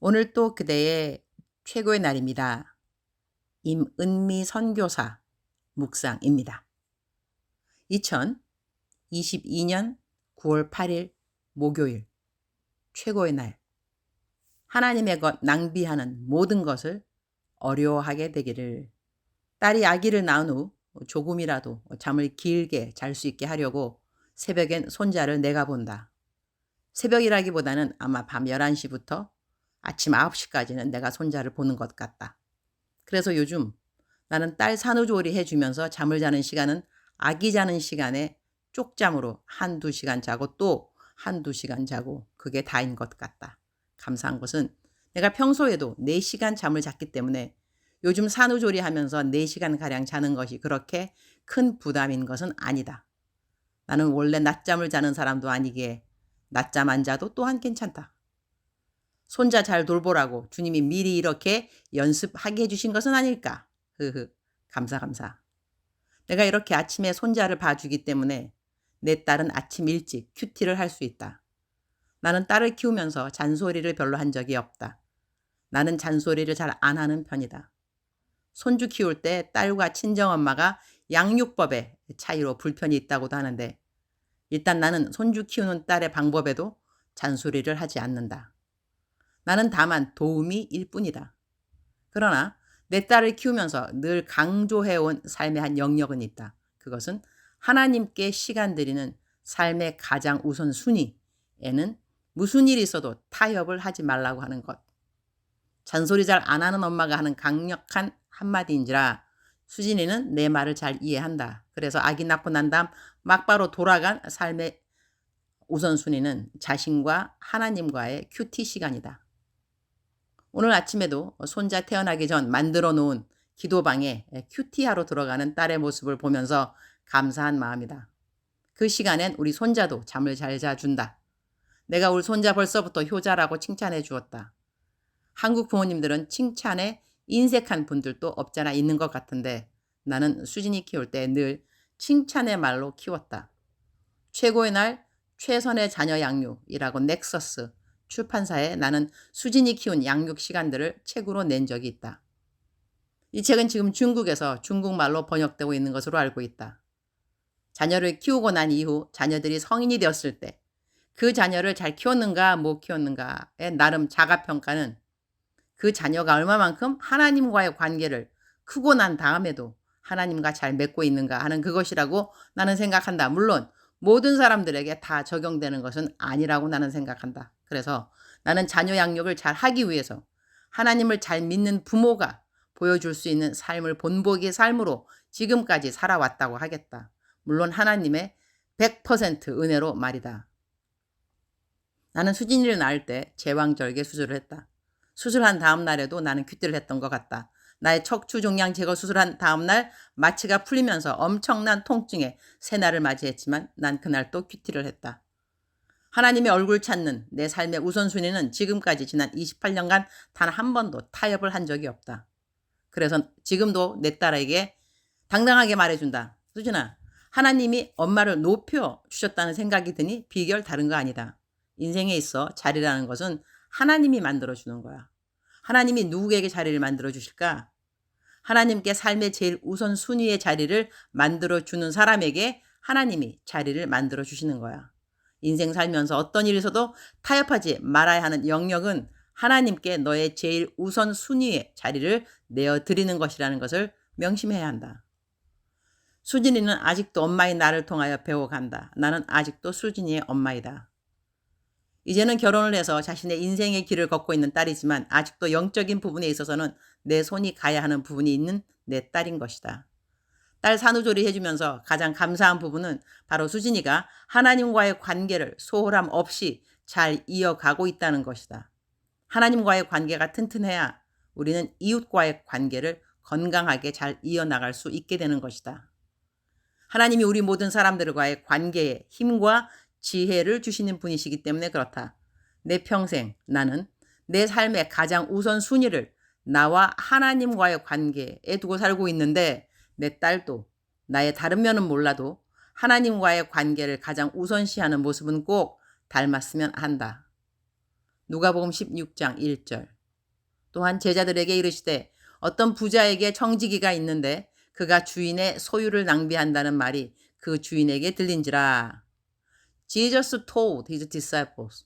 오늘 또 그대의 최고의 날입니다. 임은미 선교사 묵상입니다. 2022년 9월 8일 목요일 최고의 날. 하나님의 것 낭비하는 모든 것을 어려워하게 되기를. 딸이 아기를 낳은 후 조금이라도 잠을 길게 잘 수 있게 하려고 새벽엔 손자를 내가 본다. 새벽이라기보다는 아마 밤 11시부터 아침 9시까지는 내가 손자를 보는 것 같다. 그래서 요즘 나는 딸 산후조리 해주면서 잠을 자는 시간은 아기 자는 시간에 쪽잠으로 한두 시간 자고 또 한두 시간 자고 그게 다인 것 같다. 감사한 것은 내가 평소에도 4시간 잠을 잤기 때문에 요즘 산후조리 하면서 4시간가량 자는 것이 그렇게 큰 부담인 것은 아니다. 나는 원래 낮잠을 자는 사람도 아니기에 낮잠 안 자도 또한 괜찮다. 손자 잘 돌보라고 주님이 미리 이렇게 연습하게 해주신 것은 아닐까. 감사. 내가 이렇게 아침에 손자를 봐주기 때문에 내 딸은 아침 일찍 큐티를 할 수 있다. 나는 딸을 키우면서 잔소리를 별로 한 적이 없다. 나는 잔소리를 잘 안 하는 편이다. 손주 키울 때 딸과 친정엄마가 양육법의 차이로 불편이 있다고도 하는데 일단 나는 손주 키우는 딸의 방법에도 잔소리를 하지 않는다. 나는 다만 도움이 일 뿐이다. 그러나 내 딸을 키우면서 늘 강조해온 삶의 한 영역은 있다. 그것은 하나님께 시간 들이는 삶의 가장 우선순위에는 무슨 일이 있어도 타협을 하지 말라고 하는 것. 잔소리 잘 안 하는 엄마가 하는 강력한 한마디인지라 수진이는 내 말을 잘 이해한다. 그래서 아기 낳고 난 다음 막바로 돌아간 삶의 우선순위는 자신과 하나님과의 큐티 시간이다. 오늘 아침에도 손자 태어나기 전 만들어 놓은 기도방에 큐티하러 들어가는 딸의 모습을 보면서 감사한 마음이다. 그 시간엔 우리 손자도 잠을 잘 자준다. 내가 우리 손자 벌써부터 효자라고 칭찬해 주었다. 한국 부모님들은 칭찬에 인색한 분들도 없잖아 있는 것 같은데 나는 수진이 키울 때 늘 칭찬의 말로 키웠다. 최고의 날 최선의 자녀 양육이라고 넥서스 출판사에 나는 수진이 키운 양육 시간들을 책으로 낸 적이 있다. 이 책은 지금 중국에서 중국말로 번역되고 있는 것으로 알고 있다. 자녀를 키우고 난 이후 자녀들이 성인이 되었을 때 그 자녀를 잘 키웠는가 못 키웠는가의 나름 자가평가는 그 자녀가 얼마만큼 하나님과의 관계를 크고 난 다음에도 하나님과 잘 맺고 있는가 하는 그것이라고 나는 생각한다. 물론 모든 사람들에게 다 적용되는 것은 아니라고 나는 생각한다. 그래서 나는 자녀 양육을 잘 하기 위해서 하나님을 잘 믿는 부모가 보여줄 수 있는 삶을 본보기의 삶으로 지금까지 살아왔다고 하겠다. 물론 하나님의 100% 은혜로 말이다. 나는 수진이를 낳을 때 제왕절개 수술을 했다. 수술한 다음 날에도 나는 큐티를 했던 것 같다. 나의 척추 종양 제거 수술한 다음 날 마취가 풀리면서 엄청난 통증에 새날을 맞이했지만 난 그날 또 큐티를 했다. 하나님의 얼굴 찾는 내 삶의 우선순위는 지금까지 지난 28년간 단 한 번도 타협을 한 적이 없다. 그래서 지금도 내 딸에게 당당하게 말해준다. 수진아, 하나님이 엄마를 높여주셨다는 생각이 드니 비결 다른 거 아니다. 인생에 있어 자리라는 것은 하나님이 만들어주는 거야. 하나님이 누구에게 자리를 만들어주실까? 하나님께 삶의 제일 우선순위의 자리를 만들어주는 사람에게 하나님이 자리를 만들어주시는 거야. 인생 살면서 어떤 일이 있어도 타협하지 말아야 하는 영역은 하나님께 너의 제일 우선순위의 자리를 내어드리는 것이라는 것을 명심해야 한다. 수진이는 아직도 엄마의 나를 통하여 배워간다. 나는 아직도 수진이의 엄마이다. 이제는 결혼을 해서 자신의 인생의 길을 걷고 있는 딸이지만 아직도 영적인 부분에 있어서는 내 손이 가야 하는 부분이 있는 내 딸인 것이다. 딸 산후조리 해주면서 가장 감사한 부분은 바로 수진이가 하나님과의 관계를 소홀함 없이 잘 이어가고 있다는 것이다. 하나님과의 관계가 튼튼해야 우리는 이웃과의 관계를 건강하게 잘 이어나갈 수 있게 되는 것이다. 하나님이 우리 모든 사람들과의 관계에 힘과 지혜를 주시는 분이시기 때문에 그렇다. 내 평생 나는 내 삶의 가장 우선순위를 나와 하나님과의 관계에 두고 살고 있는데 내 딸도 나의 다른 면은 몰라도 하나님과의 관계를 가장 우선시하는 모습은 꼭 닮았으면 한다. 누가복음 16장 1절 또한 제자들에게 이르시되 어떤 부자에게 청지기가 있는데 그가 주인의 소유를 낭비한다는 말이 그 주인에게 들린지라. Jesus told his disciples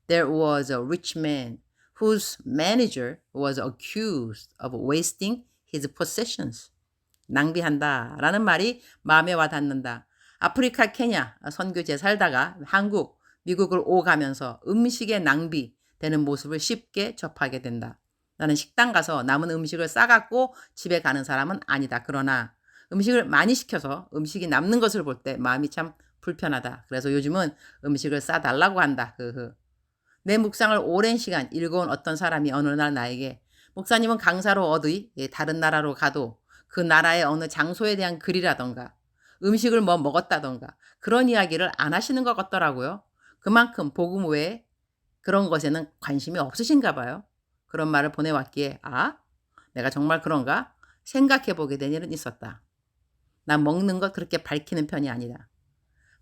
there was a rich man whose manager was accused of wasting his possessions. 낭비한다 라는 말이 마음에 와 닿는다. 아프리카 케냐 선교지에 살다가 한국, 미국을 오가면서 음식의 낭비 되는 모습을 쉽게 접하게 된다. 나는 식당 가서 남은 음식을 싸갖고 집에 가는 사람은 아니다. 그러나 음식을 많이 시켜서 음식이 남는 것을 볼 때 마음이 참 불편하다. 그래서 요즘은 음식을 싸달라고 한다. 내 묵상을 오랜 시간 읽어온 어떤 사람이 어느 날 나에게 목사님은 강사로 어디 다른 나라로 가도 그 나라의 어느 장소에 대한 글이라던가 음식을 뭐 먹었다던가 그런 이야기를 안 하시는 것 같더라고요. 그만큼 복음 외에 그런 것에는 관심이 없으신가 봐요. 그런 말을 보내왔기에 내가 정말 그런가 생각해보게 된 일은 있었다. 난 먹는 것 그렇게 밝히는 편이 아니다.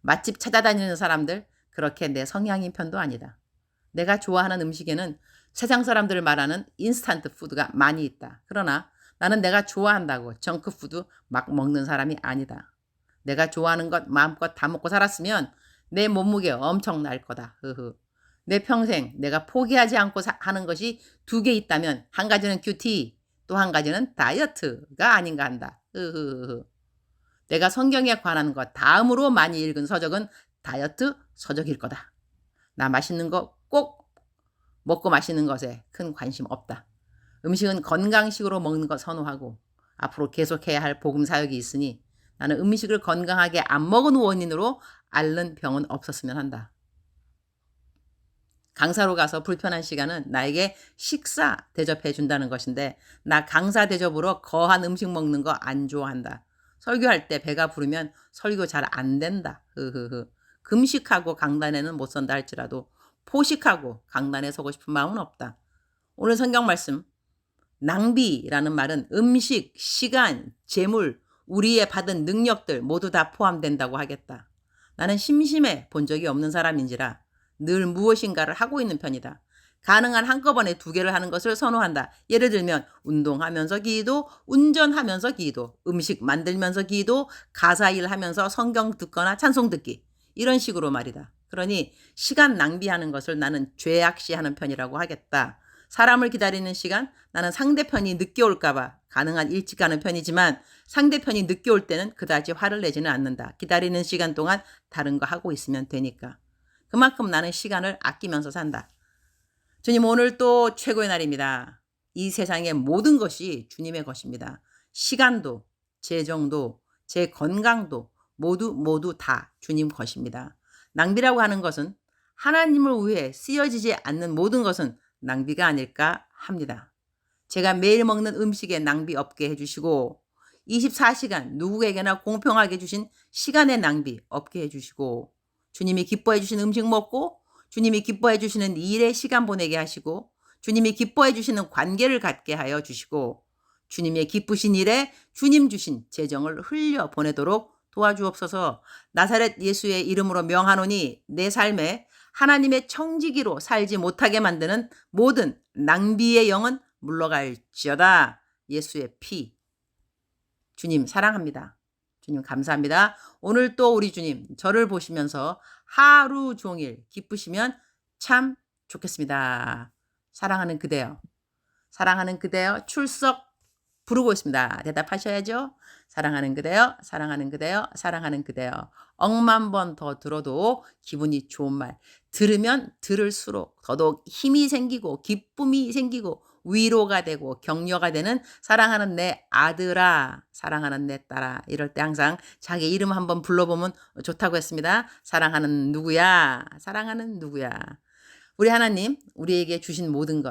맛집 찾아다니는 사람들 그렇게 내 성향인 편도 아니다. 내가 좋아하는 음식에는 세상 사람들 말하는 인스턴트 푸드가 많이 있다. 그러나 나는 내가 좋아한다고 정크푸드 막 먹는 사람이 아니다. 내가 좋아하는 것 마음껏 다 먹고 살았으면 내 몸무게 엄청 날 거다. 내 평생 내가 포기하지 않고 하는 것이 2개 있다면 한 가지는 큐티, 또 한 가지는 다이어트가 아닌가 한다. 내가 성경에 관한 것 다음으로 많이 읽은 서적은 다이어트 서적일 거다. 나 맛있는 거 꼭 먹고 마시는 것에 큰 관심 없다. 음식은 건강식으로 먹는 것 선호하고 앞으로 계속해야 할 복음 사역이 있으니 나는 음식을 건강하게 안 먹은 원인으로 앓는 병은 없었으면 한다. 강사로 가서 불편한 시간은 나에게 식사 대접해 준다는 것인데 나 강사 대접으로 거한 음식 먹는 거 안 좋아한다. 설교할 때 배가 부르면 설교 잘 안 된다. 금식하고 강단에는 못 선다 할지라도 포식하고 강단에 서고 싶은 마음은 없다. 오늘 성경 말씀 낭비라는 말은 음식, 시간, 재물, 우리의 받은 능력들 모두 다 포함된다고 하겠다. 나는 심심해 본 적이 없는 사람인지라 늘 무엇인가를 하고 있는 편이다. 가능한 한꺼번에 2개를 하는 것을 선호한다. 예를 들면 운동하면서 기도, 운전하면서 기도, 음식 만들면서 기도, 가사 일하면서 성경 듣거나 찬송 듣기. 이런 식으로 말이다. 그러니 시간 낭비하는 것을 나는 죄악시하는 편이라고 하겠다. 사람을 기다리는 시간, 나는 상대편이 늦게 올까봐 가능한 일찍 가는 편이지만 상대편이 늦게 올 때는 그다지 화를 내지는 않는다. 기다리는 시간 동안 다른 거 하고 있으면 되니까. 그만큼 나는 시간을 아끼면서 산다. 주님 오늘 또 최고의 날입니다. 이 세상의 모든 것이 주님의 것입니다. 시간도, 재정도, 제 건강도 모두 다 주님 것입니다. 낭비라고 하는 것은 하나님을 위해 쓰여지지 않는 모든 것은 낭비가 아닐까 합니다. 제가 매일 먹는 음식에 낭비 없게 해주시고 24시간 누구에게나 공평하게 주신 시간의 낭비 없게 해주시고 주님이 기뻐해 주신 음식 먹고 주님이 기뻐해 주시는 일에 시간 보내게 하시고 주님이 기뻐해 주시는 관계를 갖게 하여 주시고 주님의 기쁘신 일에 주님 주신 재정을 흘려 보내도록 도와주옵소서. 나사렛 예수의 이름으로 명하노니 내 삶에 하나님의 청지기로 살지 못하게 만드는 모든 낭비의 영은 물러갈지어다. 예수의 피. 주님 사랑합니다. 주님 감사합니다. 오늘 또 우리 주님 저를 보시면서 하루 종일 기쁘시면 참 좋겠습니다. 사랑하는 그대여. 사랑하는 그대여 출석 부르고 있습니다. 대답하셔야죠. 사랑하는 그대여, 사랑하는 그대여, 사랑하는 그대여. 억만 번 더 들어도 기분이 좋은 말. 들으면 들을수록 더더욱 힘이 생기고 기쁨이 생기고 위로가 되고 격려가 되는 사랑하는 내 아들아, 사랑하는 내 딸아. 이럴 때 항상 자기 이름 한번 불러보면 좋다고 했습니다. 사랑하는 누구야, 사랑하는 누구야. 우리 하나님, 우리에게 주신 모든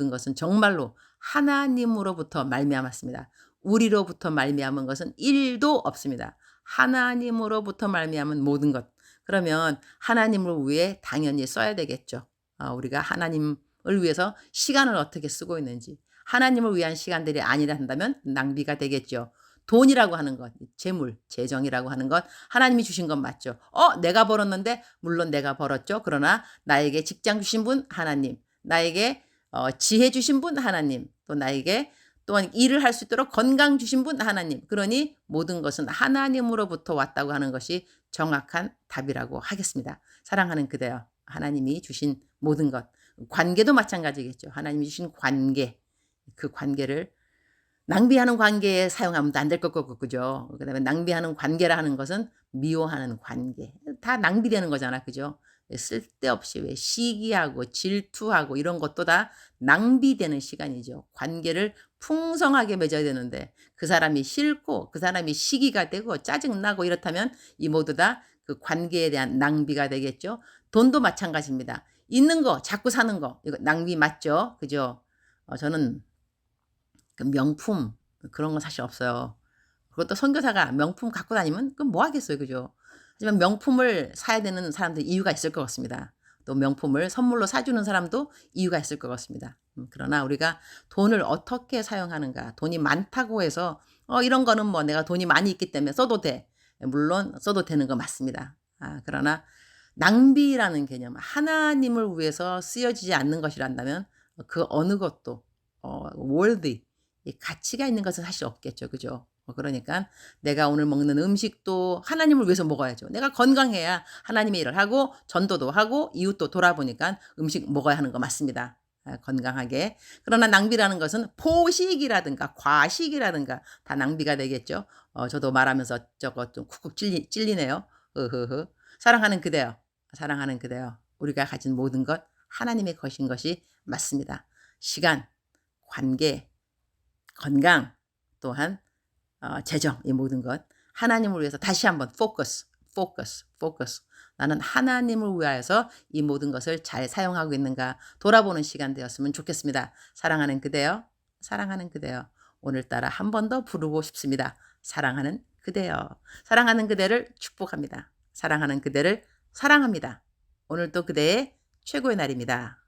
것은 정말로 하나님으로부터 말미암았습니다. 우리로부터 말미암은 것은 1도 없습니다. 하나님으로부터 말미암은 모든 것. 그러면 하나님을 위해 당연히 써야 되겠죠. 우리가 하나님을 위해서 시간을 어떻게 쓰고 있는지. 하나님을 위한 시간들이 아니라 한다면 낭비가 되겠죠. 돈이라고 하는 것, 재물, 재정이라고 하는 것, 하나님이 주신 건 맞죠. 내가 벌었는데, 물론 내가 벌었죠. 그러나 나에게 직장 주신 분 하나님, 나에게 지혜 주신 분 하나님, 또 나에게 또한 일을 할 수 있도록 건강 주신 분 하나님. 그러니 모든 것은 하나님으로부터 왔다고 하는 것이 정확한 답이라고 하겠습니다. 사랑하는 그대여, 하나님이 주신 모든 것, 관계도 마찬가지겠죠. 하나님이 주신 관계, 그 관계를 낭비하는 관계에 사용하면 안 될 것 같고, 그죠? 그 다음에 낭비하는 관계라 하는 것은 미워하는 관계. 다 낭비되는 거잖아, 그죠? 쓸데없이 왜 시기하고 질투하고 이런 것도 다 낭비되는 시간이죠. 관계를 풍성하게 맺어야 되는데 그 사람이 싫고 그 사람이 시기가 되고 짜증나고 이렇다면 이 모두 다 그 관계에 대한 낭비가 되겠죠. 돈도 마찬가지입니다. 있는 거 자꾸 사는 거 이거 낭비 맞죠? 그죠? 저는 그 명품 그런 건 사실 없어요. 그것도 선교사가 명품 갖고 다니면 그럼 뭐 하겠어요, 그죠? 하지만 명품을 사야 되는 사람도 이유가 있을 것 같습니다. 또 명품을 선물로 사주는 사람도 이유가 있을 것 같습니다. 그러나 우리가 돈을 어떻게 사용하는가, 돈이 많다고 해서 이런 거는 뭐 내가 돈이 많이 있기 때문에 써도 돼. 물론 써도 되는 거 맞습니다. 그러나 낭비라는 개념, 하나님을 위해서 쓰여지지 않는 것이란다면 그 어느 것도 worthy, 이 가치가 있는 것은 사실 없겠죠. 그죠? 그러니까 내가 오늘 먹는 음식도 하나님을 위해서 먹어야죠. 내가 건강해야 하나님의 일을 하고 전도도 하고 이웃도 돌아보니까 음식 먹어야 하는 거 맞습니다. 건강하게. 그러나 낭비라는 것은 포식이라든가 과식이라든가 다 낭비가 되겠죠. 저도 말하면서 저거 좀 쿡쿡 찔리네요. 으흐흐. 사랑하는 그대여, 사랑하는 그대여, 우리가 가진 모든 것 하나님의 것인 것이 맞습니다. 시간, 관계, 건강, 또한 재정, 이 모든 것 하나님을 위해서 다시 한번 포커스. 나는 하나님을 위하여서 이 모든 것을 잘 사용하고 있는가 돌아보는 시간 되었으면 좋겠습니다. 사랑하는 그대여, 사랑하는 그대여, 오늘따라 한 번 더 부르고 싶습니다. 사랑하는 그대여, 사랑하는 그대를 축복합니다. 사랑하는 그대를 사랑합니다. 오늘도 그대의 최고의 날입니다.